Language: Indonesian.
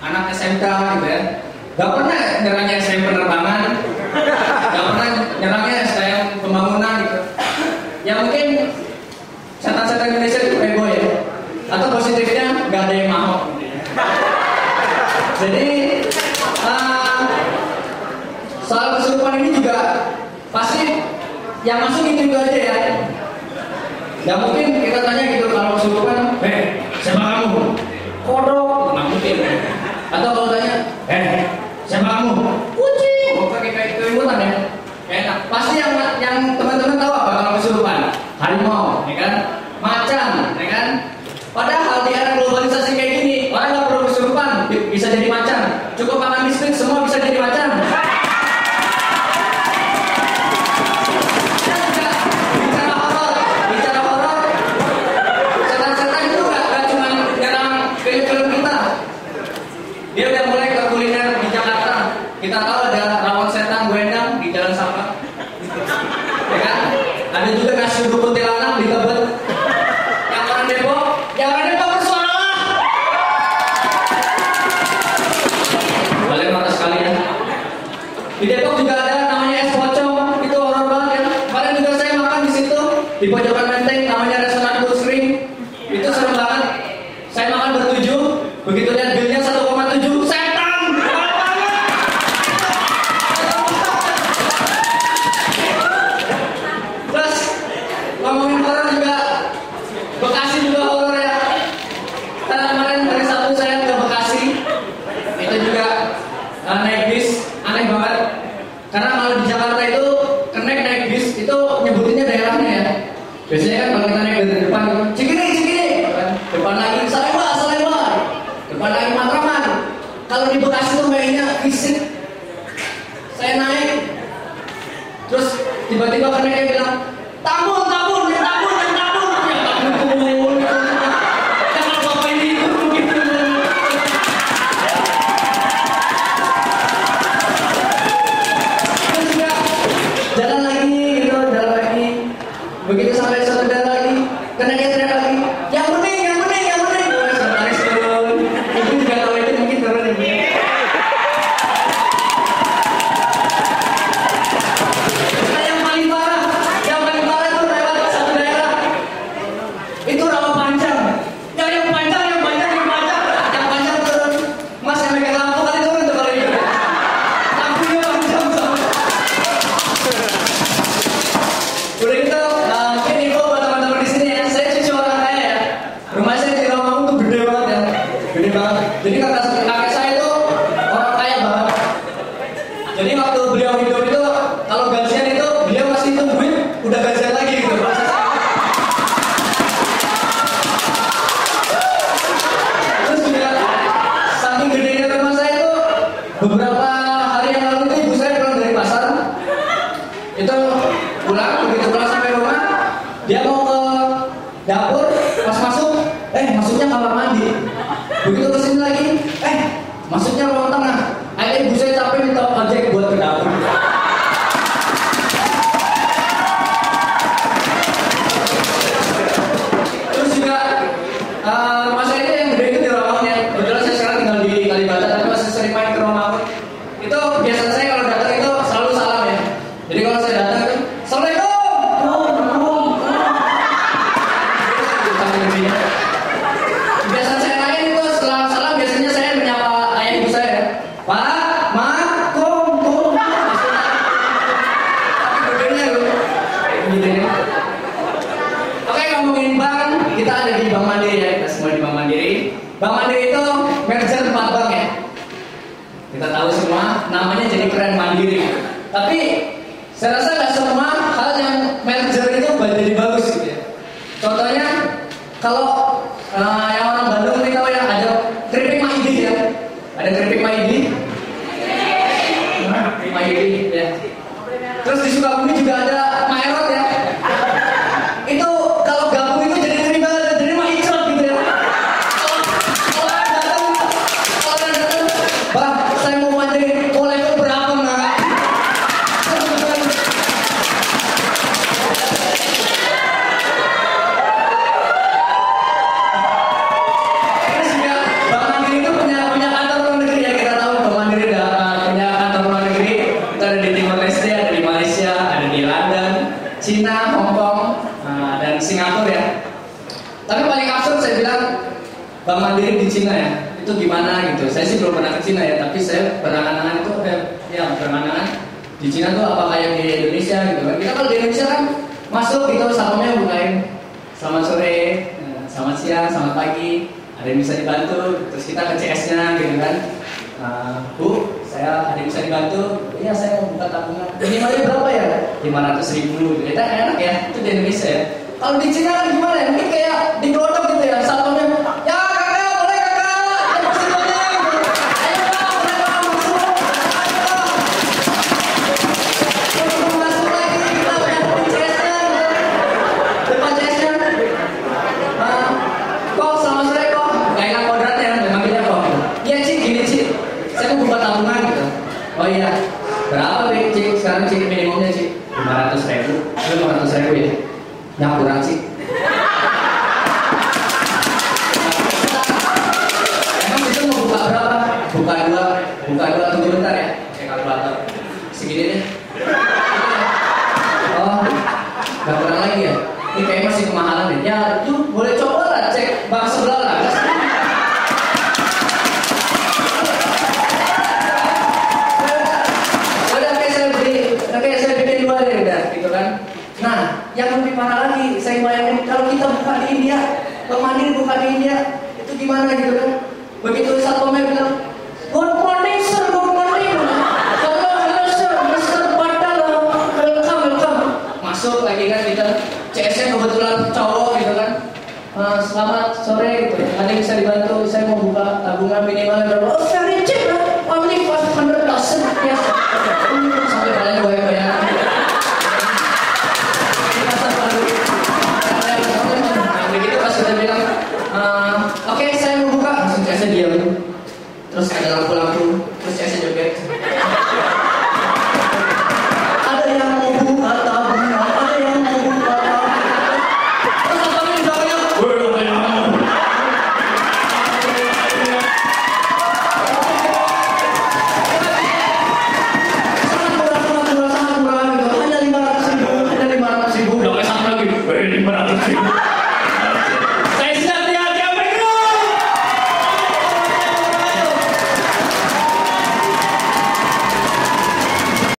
anak SMK gitu ya, nggak pernah nyerangnya SDM penerbangan, nggak pernah nyerangnya SDM pembangunan gitu. Ya mungkin setan-setan Indonesia itu ego ya, atau positifnya nggak ada yang mau. Jadi soal kesurupan ini juga pasti yang masuk itu aja ya. Nggak mungkin kita tanya gitu kalau kesurupan, siapa kamu? Kodok, nggak mungkin. Atau kalau tanya, siapa kamu? Kucing. Mau pakai kayak keributan ya? Enak. Pasti yang teman-teman tahu apa kalau kesurupan? Harimau, ya kan? Macan, ya kan? Padahal di era globalisasi kayak gini, orang nggak perlu kesurupan, bisa jadi macan. Cukup makan biskuit, semua bisa jadi macan. Dia udah mulai ke kuliner di Jakarta. Kita tahu ada rawon setan Gwendang di Jalan Sabang, ya kan? Ada juga nasi uduk kuntilanak di Tebet. Yang orang Depok bersuaralah. Kalian mata sekalian. Di Depok juga ada namanya es pocong, itu horor banget ya. Kemarin juga saya makan di situ di pojokan Menteng, namanya restoran Busring. Itu serem banget. Saya makan bertujuh, begitu lihat bilnya 1,7, setan! Terus ngomongin horor juga, Bekasi juga horor ya. Karena kemarin hari Sabtu saya ke Bekasi, itu juga naik bis, aneh banget. Karena kalau di Jakarta itu naik bis itu nyebutinnya daerahnya ya. Biasanya kan kalau kita naik dari depan, Cikini, depan lagi Salemba, depan lagi Matraman. Kalau di Bekasi tuh mainnya fisik. Saya naik, terus tiba-tiba keneknya bilang, Tambun. Jangan bapak ini begitu. Terus juga jalan lagi. Begitu sampai satu jalan lagi, keneknya teriak lagi, yang bening. Boleh sebentar turun. Ibu juga tahu itu mungkin turun ibu. Nah, yang paling parah itu lewat satu daerah. Itu rawa panjang. Yang panjang turun. Mas yang megang lampu kali turun tuh kalau itu. Lampunya panjang banget. Udah gitu, mungkin info buat teman-teman di sini ya. Saya cucu orang kaya ya. Rumah saya di Rawamangun tuh gede banget ya. Jadi kakek saya itu orang kaya banget. Jadi waktu beliau hidup itu, kalau gajian itu beliau masih tungguin udah gajian lagi gitu. Terus juga saking gedenya rumah saya itu, beberapa hari yang lalu itu ibu saya pulang dari pasar. Itu begitu pulang sampai rumah, dia mau ke dapur, pas masuknya kamar mandi. Begitu kesini lagi, masuknya ruang tengah. Akhirnya ibu saya capek minta ojek buat ke dapur. Terus juga rumah saya itu yang gede itu di Rawamangun ya. Kebetulan saya sekarang tinggal di Kalibata, tapi masih sering main ke Rawamangun. Itu biasanya saya kalau datang itu selalu salam ya. Jadi kalau saya datang itu, Assalamualaikum. Biasa saya lain itu setelah salam biasanya saya menyapa ayah ibu saya, Pak, Ma, Kom. Tapi bedanya loh. Oke, ngomongin bank, kita ada di Bank Mandiri ya. Kita semua di Bank Mandiri. Bank Mandiri itu merger 4 bank ya. Kita tahu semua, namanya jadi keren Mandiri. Tapi saya rasa nggak semua hal yang merger itu jadi bagus gitu ya. Contohnya kalau yang orang Bandung ini tahu ya, ada keripik Maidi ya. Ada keripik Maidi ya. Terus di Sukabumi juga ada Maerot ya. Itu kalau gabung itu jadi ngeri banget, jadi maicot gitu ya. Kalau datang, Bang, saya mau mandiri, boleh itu berapa nak? Terus juga Bank Mandiri itu punya kantor itu gimana gitu. Saya sih belum pernah ke Cina ya, tapi saya berangan-angan itu ya berangan-angan di Cina tuh apa kayak di Indonesia gitu kan. Kita kalau di Indonesia kan masuk gitu satpamnya bukain selamat sore, selamat siang, selamat pagi, ada yang bisa dibantu, terus kita ke CS-nya gitu kan. Bu, saya ada yang bisa dibantu? Iya, saya mau buka tabungan. Minimalnya berapa ya? 500.000. Kita enak ya, itu di Indonesia ya. Kalau di Cina kan gimana ya? Mungkin kayak digodok gitu ya, satpamnya. Ya kakak, boleh kakak, ayo masuk boleh. Ayo pak, boleh pak, masuk. Ayo masuk lagi, kita udah di CS-nya. Depan CS-nya. Kok selamat sore kok? Gak enak kodratnya, memang kita kok. Iya Cik, gini Cik, saya mau buka tabungan gitu. Oh iya, berapa Cik? Sekarang Cik minimumnya Cik 500.000. 500.000 ya? Yang kurang Cik. Emang itu mau buka berapa? Buka dua, tunggu bentar ya. Kayak kalkulator. Segini deh. Oh, gak kurang lagi ya? Ini kayaknya masih kemahalan deh. Ya, itu boleh coba lah cek bank sebelah lah. Oke, saya bikin dua deh udah, gitu kan. Nah, yang lebih parah lagi, saya bayangin kalau kita buka di India, Bank Mandiri buka di India, itu gimana gitu kan? Begitu satpamnya bilang, good morning sir, good morning. Hello sir, Mr. Patel, welcome. Masuk lagi kan kita, CS-nya kebetulan cowok gitu kan. Selamat sore gitu. Ada yang bisa dibantu? Saya mau buka tabungan minimal berapa? Oh, very cheap, only 500,000. Yes. Sampai kalian goyang-goyang. Begitu pas sudah bilang, oke, saya mau buka, langsung saya diam. Terus ada lampu-lampu.